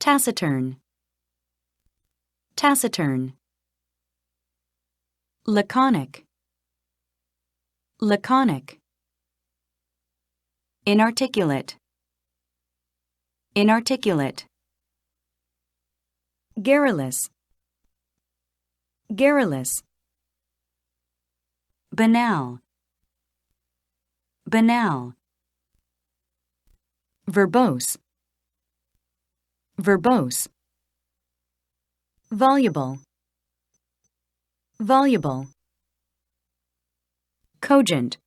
taciturn, taciturn. Laconic, laconic. Inarticulate, inarticulate. Garrulous, garrulous. Banal, banal. Verbose, verbose. Voluble, voluble. Cogent,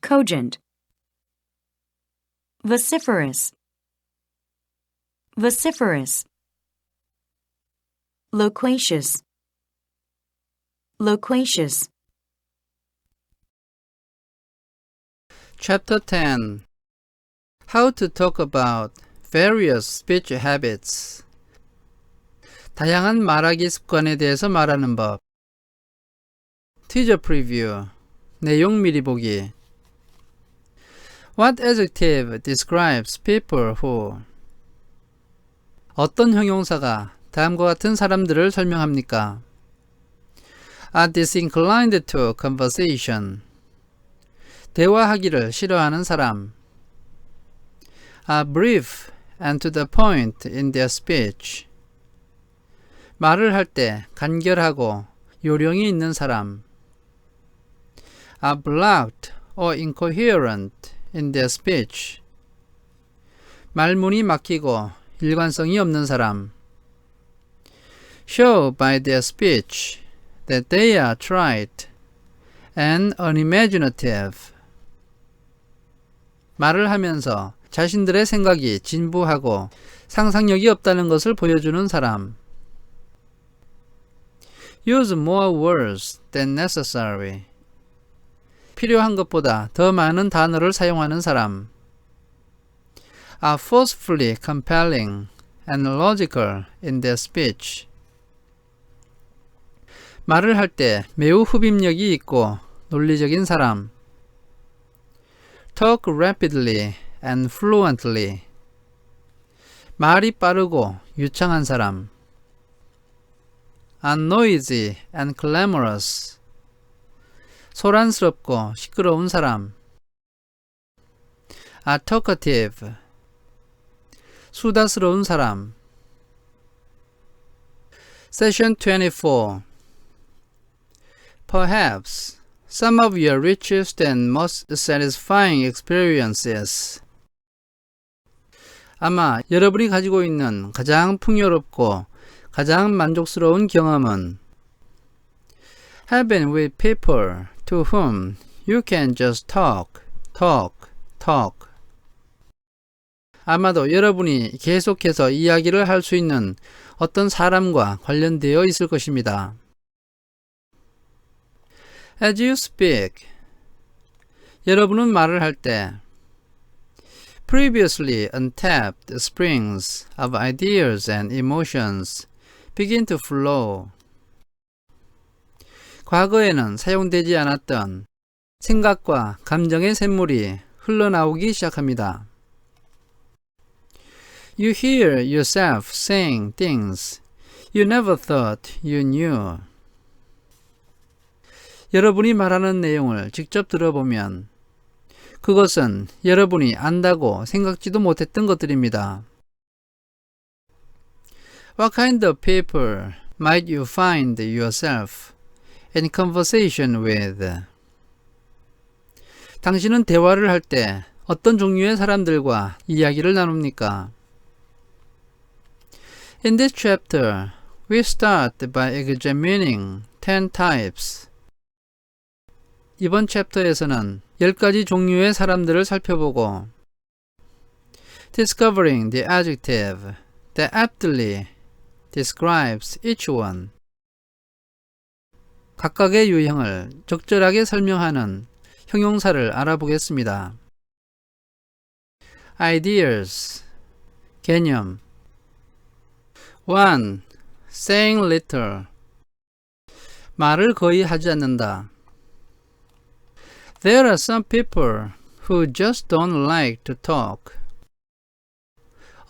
cogent. Vociferous, vociferous. Loquacious, loquacious. Chapter 10. How to talk about various speech habits. 다양한 말하기 습관에 대해서 말하는 법. Teacher preview. 내용 미리 보기. What adjective describes people who? 어떤 형용사가 다음과 같은 사람들을 설명합니까? Are disinclined to conversation. 대화하기를 싫어하는 사람. Are brief and to the point in their speech. 말을 할 때 간결하고 요령이 있는 사람. Are blocked or incoherent in their speech. 말문이 막히고 일관성이 없는 사람. Show by their speech that they are trite and unimaginative. 말을 하면서 자신들의 생각이 진부하고 상상력이 없다는 것을 보여주는 사람. Use more words than necessary. 필요한 것보다 더 많은 단어를 사용하는 사람. Are forcefully compelling and logical in their speech. 말을 할 때 매우 흡입력이 있고 논리적인 사람. Talk rapidly and fluently. 말이 빠르고 유창한 사람. Are noisy and clamorous. 소란스럽고 시끄러운 사람. Are talkative. 수다스러운 사람. Session 24. Perhaps some of your richest and most satisfying experiences. 아마 여러분이 가지고 있는 가장 풍요롭고 가장 만족스러운 경험은 have been with people to whom you can just talk, talk, talk. 아마도 여러분이 계속해서 이야기를 할 수 있는 어떤 사람과 관련되어 있을 것입니다. As you speak, 여러분은 말을 할 때 previously untapped springs of ideas and emotions begin to flow. 과거에는 사용되지 않았던 생각과 감정의 샘물이 흘러나오기 시작합니다. You hear yourself saying things you never thought you knew. 여러분이 말하는 내용을 직접 들어보면 그것은 여러분이 안다고 생각지도 못했던 것들입니다. What kind of people might you find yourself in conversation with? 당신은 대화를 할 때 어떤 종류의 사람들과 이야기를 나눕니까? In this chapter, we start by examining 10 types. 이번 챕터에서는 10가지 종류의 사람들을 살펴보고 discovering the adjective that aptly describes each one. 각각의 유형을 적절하게 설명하는 형용사를 알아보겠습니다. ideas, 개념. 1. saying little. 말을 거의 하지 않는다. There are some people who just don't like to talk.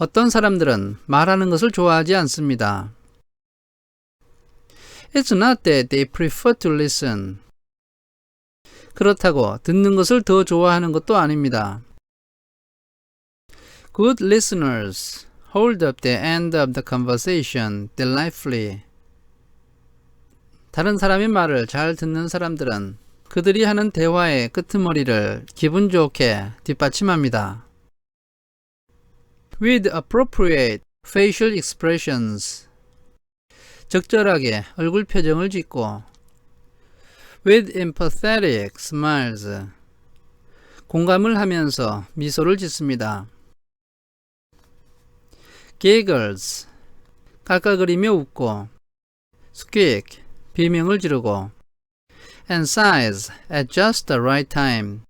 어떤 사람들은 말하는 것을 좋아하지 않습니다. It's not that they prefer to listen. 그렇다고 듣는 것을 더 좋아하는 것도 아닙니다. Good listeners hold up the end of the conversation delightfully. 다른 사람의 말을 잘 듣는 사람들은 그들이 하는 대화의 끄트머리를 기분 좋게 뒷받침합니다. With appropriate facial expressions. 적절하게 얼굴 표정을 짓고 with empathetic smiles. 공감을 하면서 미소를 짓습니다. giggles. 깔깔거리며 웃고 squeak. 비명을 지르고 and sighs at just the right time.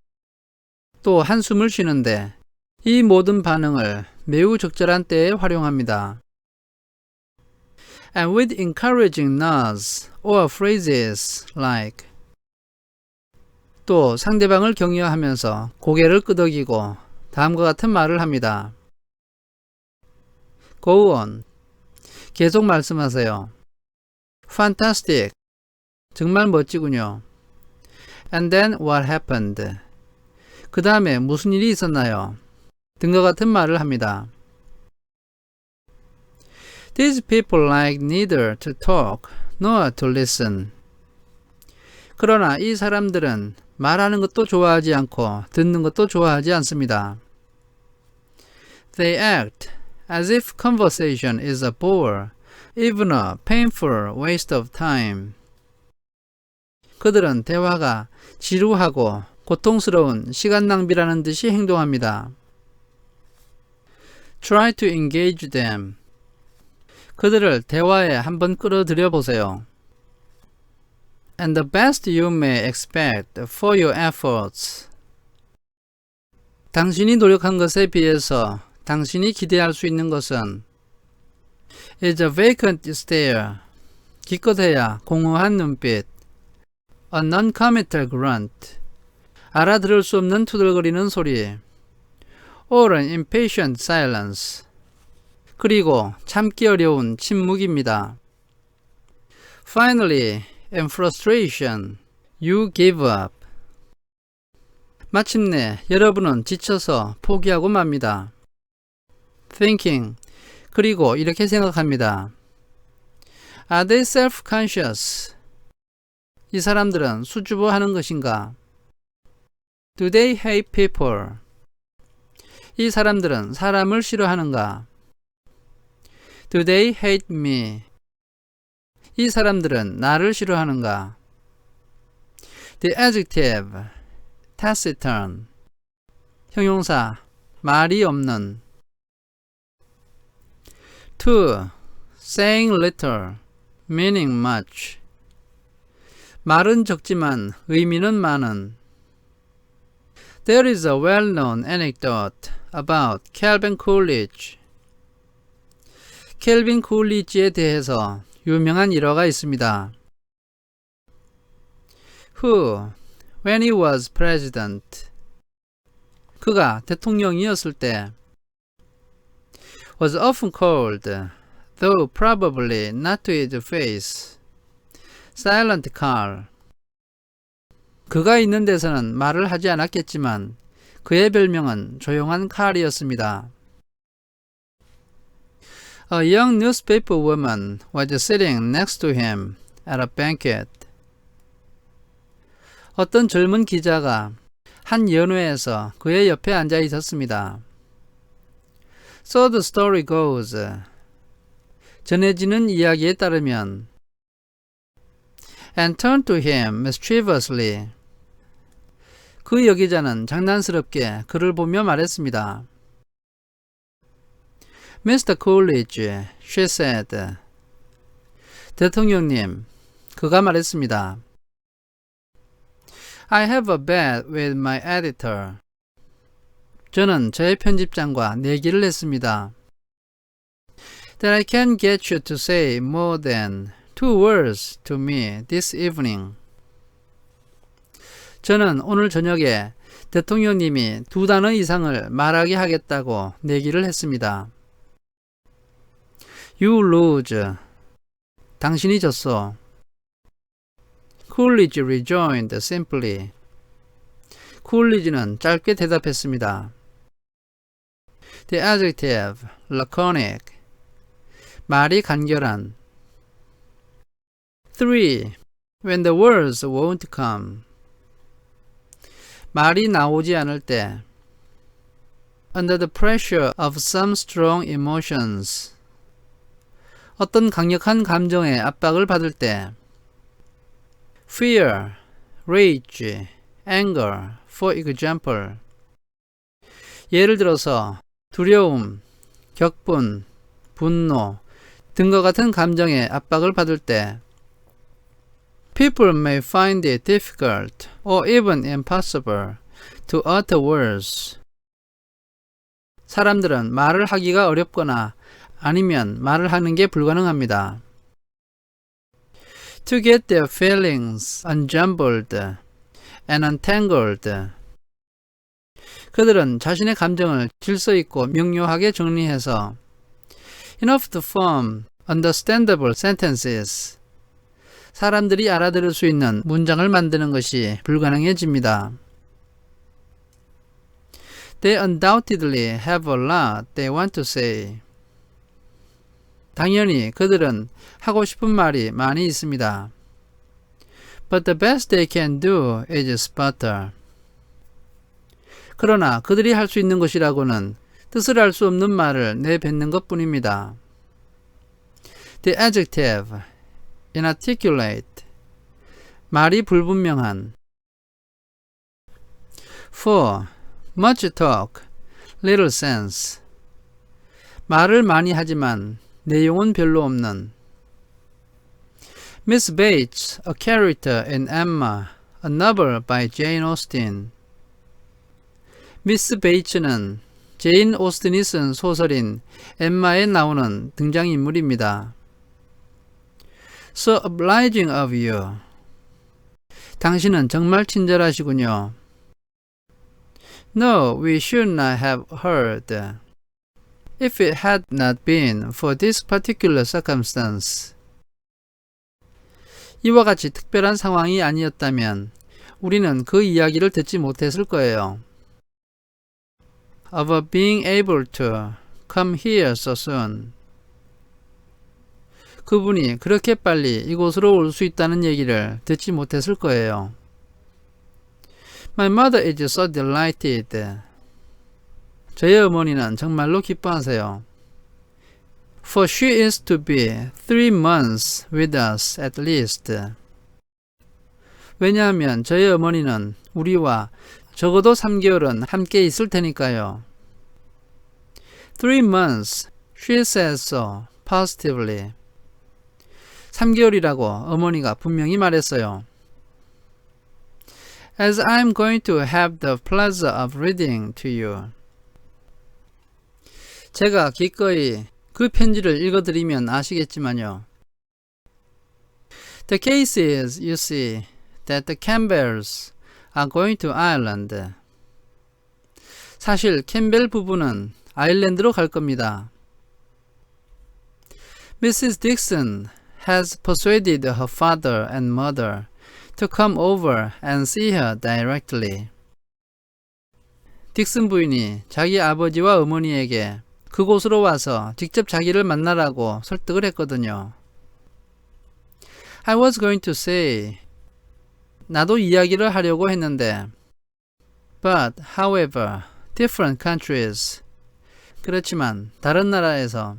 또 한숨을 쉬는데 이 모든 반응을 매우 적절한 때에 활용합니다. And with encouraging nods or phrases like. 또 상대방을 격려하면서 고개를 끄덕이고 다음과 같은 말을 합니다. Go on. 계속 말씀하세요. Fantastic. 정말 멋지군요. And then what happened? 그 다음에 무슨 일이 있었나요? 등과 같은 말을 합니다. These people like neither to talk nor to listen. 그러나 이 사람들은 말하는 것도 좋아하지 않고 듣는 것도 좋아하지 않습니다. They act as if conversation is a bore, even a painful waste of time. 그들은 대화가 지루하고 고통스러운 시간 낭비라는 듯이 행동합니다. Try to engage them. 그들을 대화에 한번 끌어들여 보세요. And the best you may expect for your efforts. 당신이 노력한 것에 비해서 당신이 기대할 수 있는 것은 is a vacant stare. 기껏해야 공허한 눈빛. A non-committal grunt. 알아들을 수 없는 투덜거리는 소리. Or an impatient silence. 그리고 참기 어려운 침묵입니다. Finally, in frustration, you give up. 마침내 여러분은 지쳐서 포기하고 맙니다. Thinking. 그리고 이렇게 생각합니다. Are they self-conscious? 이 사람들은 수줍어하는 것인가? Do they hate people? 이 사람들은 사람을 싫어하는가? Do they hate me? 이 사람들은 나를 싫어하는가? The adjective taciturn. 형용사 말이 없는. To saying little, meaning much. 말은 적지만 의미는 많은. There is a well-known anecdote about Calvin Coolidge. 켈빈 쿨리지에 대해서 유명한 일화가 있습니다. Who, when he was president, 그가 대통령이었을 때 was often called, though probably not to his face, Silent Carl. 그가 있는 데서는 말을 하지 않았겠지만 그의 별명은 조용한 칼이었습니다. A young newspaper woman was sitting next to him at a banquet. 어떤 젊은 기자가 한 연회에서 그의 옆에 앉아 있었습니다. So the story goes. 전해지는 이야기에 따르면 and turned to him mischievously. 그 여기자는 장난스럽게 그를 보며 말했습니다. Mr. Coolidge, she said. 대통령님, 그가 말했습니다. I have a bet with my editor. 저는 저의 편집장과 내기를 했습니다. That I can get you to say more than 2 words to me this evening. 저는 오늘 저녁에 대통령님이 2단어 이상을 말하게 하겠다고 내기를 했습니다. You lose. 당신이 졌어. Coolidge rejoined simply. 쿨리지는 짧게 대답했습니다. The adjective laconic. 말이 간결한. 3. When the words won't come. 말이 나오지 않을 때. Under the pressure of some strong emotions. 어떤 강력한 감정의 압박을 받을 때. Fear, rage, anger, for example. 예를 들어서 두려움, 격분, 분노 등과 같은 감정의 압박을 받을 때. People may find it difficult or even impossible to utter words. 사람들은 말을 하기가 어렵거나 아니면 말을 하는 게 불가능합니다. To get their feelings unjumbled and untangled. 그들은 자신의 감정을 질서 있고 명료하게 정리해서 enough to form understandable sentences. 사람들이 알아들을 수 있는 문장을 만드는 것이 불가능해집니다. They undoubtedly have a lot they want to say. 당연히 그들은 하고 싶은 말이 많이 있습니다. But the best they can do is sputter. 그러나 그들이 할 수 있는 것이라고는 뜻을 알 수 없는 말을 내뱉는 것뿐입니다. The adjective inarticulate. 말이 불분명한. 4. Much talk, little sense. 말을 많이 하지만 내용은 별로 없는. Miss Bates, a character in Emma, a novel by Jane Austen. 미스 베이츠는 제인 오스틴이 쓴 소설인 엠마에 나오는 등장인물입니다. So obliging of you. 당신은 정말 친절하시군요. No, we should not have heard. If it had not been for this particular circumstance. 이와 같이 특별한 상황이 아니었다면 우리는 그 이야기를 듣지 못했을 거예요. Of being able to come here so soon. 그분이 그렇게 빨리 이곳으로 올 수 있다는 얘기를 듣지 못했을 거예요. My mother is so delighted. 저희 어머니는 정말로 기뻐하세요. For she is to be 3 months with us at least. 왜냐하면 저희 어머니는 우리와 적어도 3개월은 함께 있을 테니까요. 3 months, she says so, positively. 3개월이라고 어머니가 분명히 말했어요. As I'm going to have the pleasure of reading to you. 제가 기꺼이 그 편지를 읽어드리면 아시겠지만요. The case is, you see, that the Campbells are going to Ireland. 사실 캠벨 부부는 아일랜드로 갈 겁니다. Mrs. Dixon has persuaded her father and mother to come over and see her directly. 딕슨 부인이 자기 아버지와 어머니에게 그곳으로 와서 직접 자기를 만나라고 설득을 했거든요. I was going to say, 나도 이야기를 하려고 했는데, but, however, different countries. 그렇지만 다른 나라에서.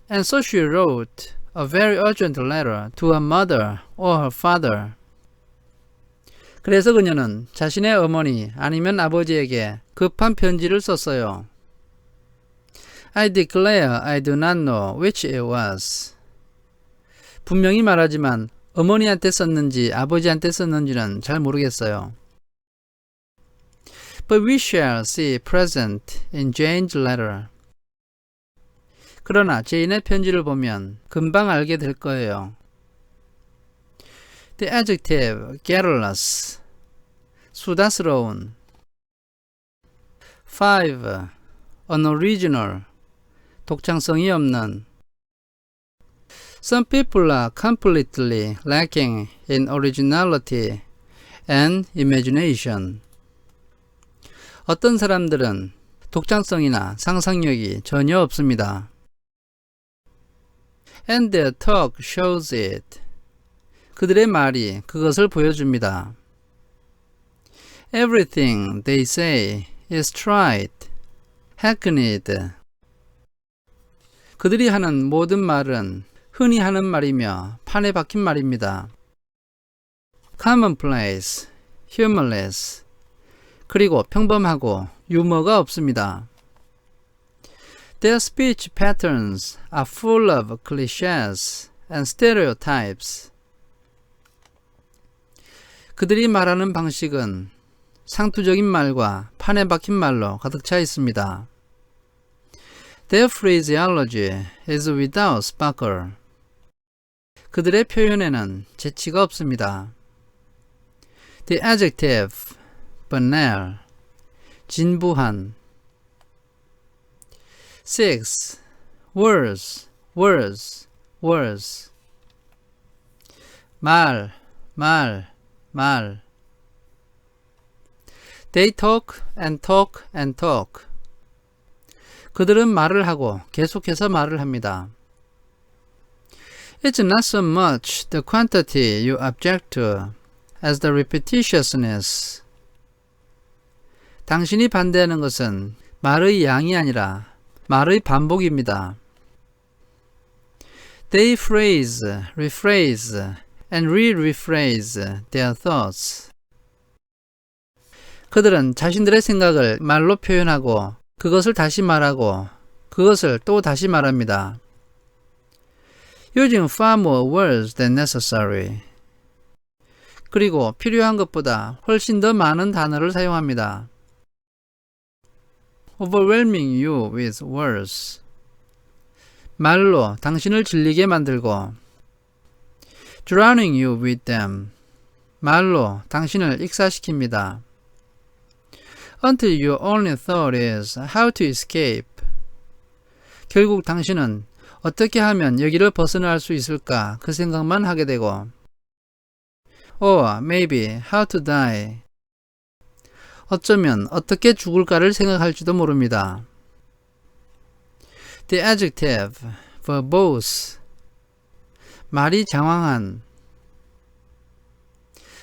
And so she wrote a very urgent letter to her mother or her father. 그래서 그녀는 자신의 어머니 아니면 아버지에게 급한 편지를 썼어요. I declare I do not know which it was. 분명히 말하지만 어머니한테 썼는지 아버지한테 썼는지는 잘 모르겠어요. But we shall see present in Jane's letter. 그러나 제인의 편지를 보면 금방 알게 될 거예요. The adjective garrulous. 수다스러운. 5. Unoriginal. 독창성이 없는. Some people are completely lacking in originality and imagination. 어떤 사람들은 독창성이나 상상력이 전혀 없습니다. And their talk shows it. 그들의 말이 그것을 보여줍니다. Everything they say is trite, hackneyed. 그들이 하는 모든 말은 흔히 하는 말이며 판에 박힌 말입니다. Commonplace, humorless. 그리고 평범하고 유머가 없습니다. Their speech patterns are full of clichés and stereotypes. 그들이 말하는 방식은 상투적인 말과 판에 박힌 말로 가득 차 있습니다. Their phraseology is without sparkle. 그들의 표현에는 재치가 없습니다. The adjective, banal, 진부한. 6. Words, words, words. 말. They talk and talk and talk. 그들은 말을 하고 계속해서 말을 합니다. It's not so much the quantity you object to as the repetitiousness. 당신이 반대하는 것은 말의 양이 아니라 말의 반복입니다. They phrase, rephrase, and re-rephrase their thoughts. 그들은 자신들의 생각을 말로 표현하고 그것을 다시 말하고 그것을 또 다시 말합니다. Using far more words than necessary. 그리고 필요한 것보다 훨씬 더 많은 단어를 사용합니다. Overwhelming you with words. 말로 당신을 질리게 만들고 Drowning you with them. 말로 당신을 익사시킵니다. Until your only thought is how to escape. 결국 당신은 어떻게 하면 여기를 벗어날 수 있을까 그 생각만 하게 되고 Or maybe how to die. 어쩌면 어떻게 죽을까를 생각할지도 모릅니다. The adjective, verbose. 말이 장황한.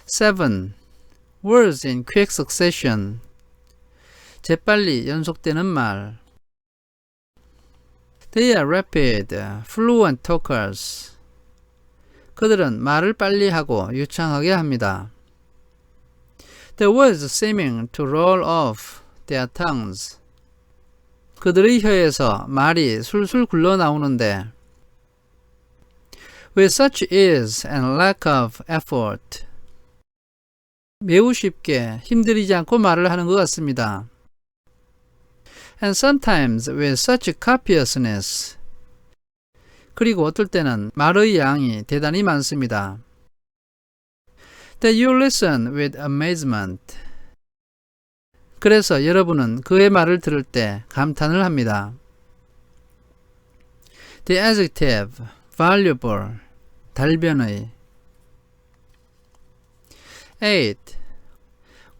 7. Words in quick succession. 재빨리 연속되는 말. They are rapid, fluent talkers. 그들은 말을 빨리 하고 유창하게 합니다. The words seeming to roll off their tongues. 그들의 혀에서 말이 술술 굴러나오는데 With such ease and lack of effort. 매우 쉽게 힘들이지 않고 말을 하는 것 같습니다. And sometimes with such copiousness. 그리고 어떨 때는 말의 양이 대단히 많습니다. That you listen with amazement. 그래서 여러분은 그의 말을 들을 때 감탄을 합니다. The adjective, valuable, 달변의. 8.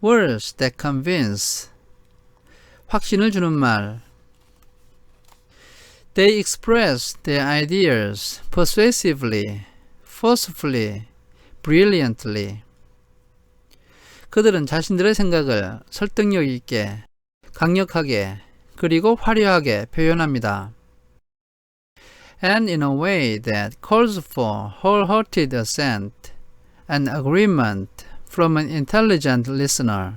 Words that convince. 확신을 주는 말. They express their ideas persuasively, forcefully, brilliantly. 그들은 자신들의 생각을 설득력 있게, 강력하게, 그리고 화려하게 표현합니다. And in a way that calls for wholehearted assent and agreement from an intelligent listener.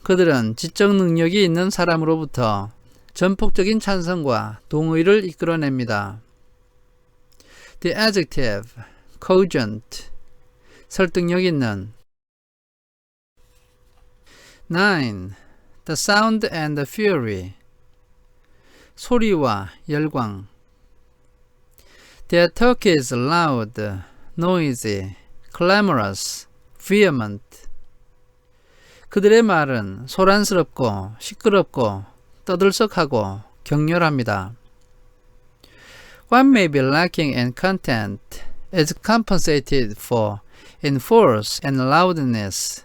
그들은 지적 능력이 있는 사람으로부터 전폭적인 찬성과 동의를 이끌어냅니다. The adjective, cogent, 설득력 있는. 9. The sound and the fury, 소리와 열광. Their talk is loud, noisy, clamorous, vehement. 그들의 말은 소란스럽고 시끄럽고 떠들썩하고 격렬합니다. What may be lacking in content is compensated for in force and loudness.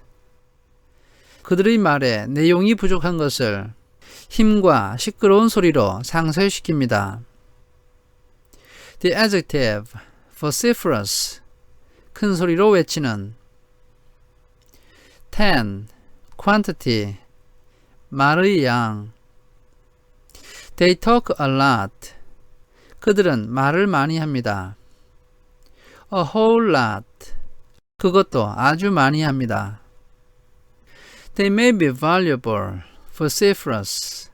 그들의 말에 내용이 부족한 것을 힘과 시끄러운 소리로 상쇄시킵니다. The adjective vociferous, 큰 소리로 외치는. 10. Quantity, 말의 양. They talk a lot. 그들은 말을 많이 합니다. A whole lot. 그것도 아주 많이 합니다. They may be voluble, vociferous.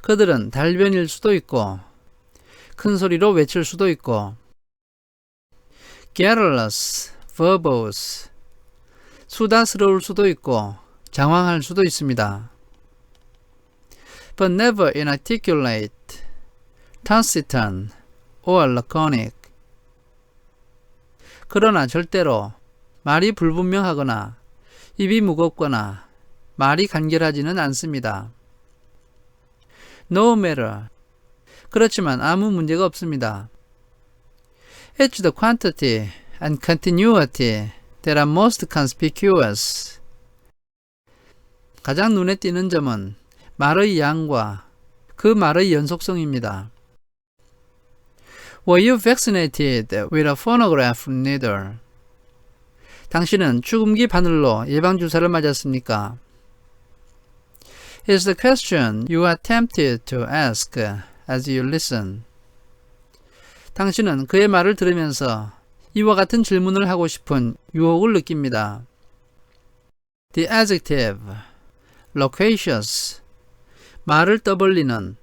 그들은 달변일 수도 있고 큰 소리로 외칠 수도 있고. Garrulous, verbose. 수다스러울 수도 있고 장황할 수도 있습니다. But never inarticulate, taciturn, or laconic. 그러나 절대로 말이 불분명하거나 입이 무겁거나 말이 간결하지는 않습니다. No matter. 그렇지만 아무 문제가 없습니다. It's the quantity and continuity that are most conspicuous. 가장 눈에 띄는 점은 말의 양과 그 말의 연속성입니다. Were you vaccinated with a phonograph needle? 당신은 축음기 바늘로 예방주사를 맞았습니까? Is the question you are tempted to ask as you listen. 당신은 그의 말을 들으면서 이와 같은 질문을 하고 싶은 유혹을 느낍니다. The adjective loquacious, 말을 떠벌리는.